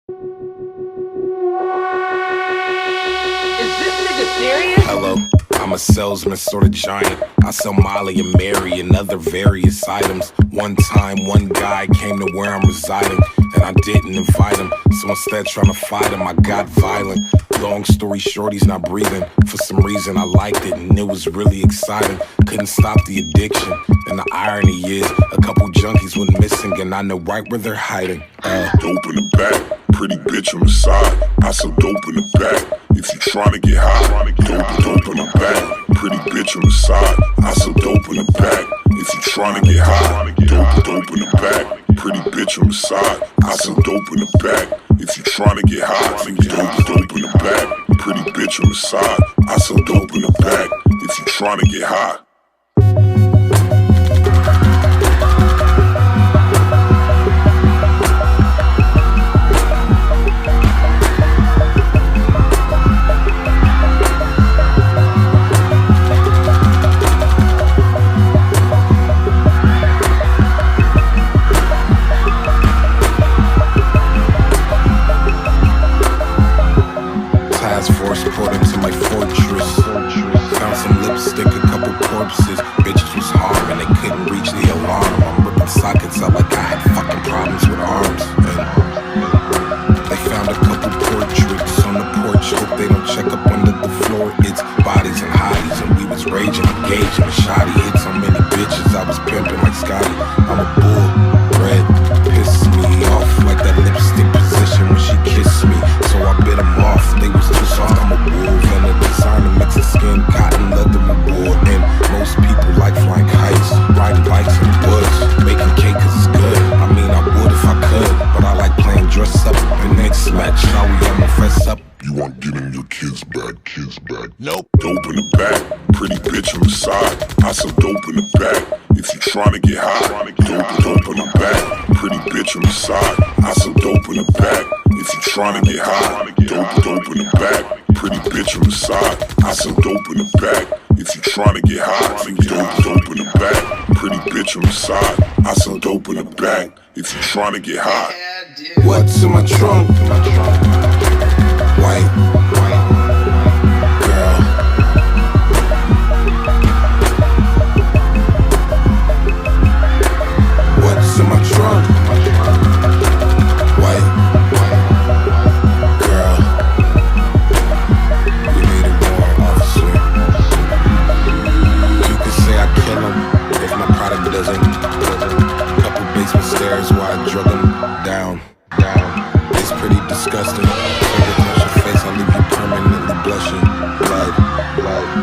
Is this nigga serious? Hello, I'm a salesman, sorta giant. I sell Molly and Mary and other various items. One time, one guy came to where I'm residing, and I didn't invite him. So instead, trying to fight him, I got violent. Long story short, he's not breathing. For some reason, I liked it, and it was really exciting. Couldn't stop the addiction, and the irony is, a couple junkies went missing, and I know right where they're hiding. Dope in the back, pretty bitch on the side. I sell dope in the back. If you tryna get high, dope in the back, pretty bitch on the side. I sell dope in the back. If you tryna get high, dope in the back, pretty bitch on the side. I sell dope in the back. If you tryna get high, dope in the back, pretty bitch on the side. I sell dope in the back. If you tryna get high. Force poured into my fortress. Found some lipstick, a couple corpses. Bitches was hard and they couldn't reach the alarm. I'm ripping sockets out like I had fucking problems with arms. And they found a couple portraits on the porch. Hope they don't check up under the floor. It's bodies and hotties, and we was raging, engaging. Shoddy hit so many bitches, I was pimping like Scotty. I'm a bull, red, pissed me off like that lipstick position when she kissed me. So I bit them off, they was too soft. I'm a wolf and a designer mix of skin, cotton, leather, and wool. And most people like flying kites, riding bikes in the woods, making cake 'cause it's good. I mean, I would if I could, but I like playing dress up and next match. How we I'ma fess up. You want getting your kids back, Nope. Dope in the back, pretty bitch on the side. I sell dope in the back. If you tryna get high, dope in the back, pretty bitch on the side. I sell dope in the back. If you tryna get high, dope in the back, pretty bitch on the side. I sell dope in the back. If you tryna get high, dope in the back, pretty bitch on the side. I sell dope in the back. If you tryna get high. What's in my trunk? White girl. What's in my trunk? White girl. We need a warrant, officer. You could say I kill him if my product doesn't. Couple basement stairs while I drug him down. It's pretty disgusting. Face, I'll leave you permanently blushing. Blood.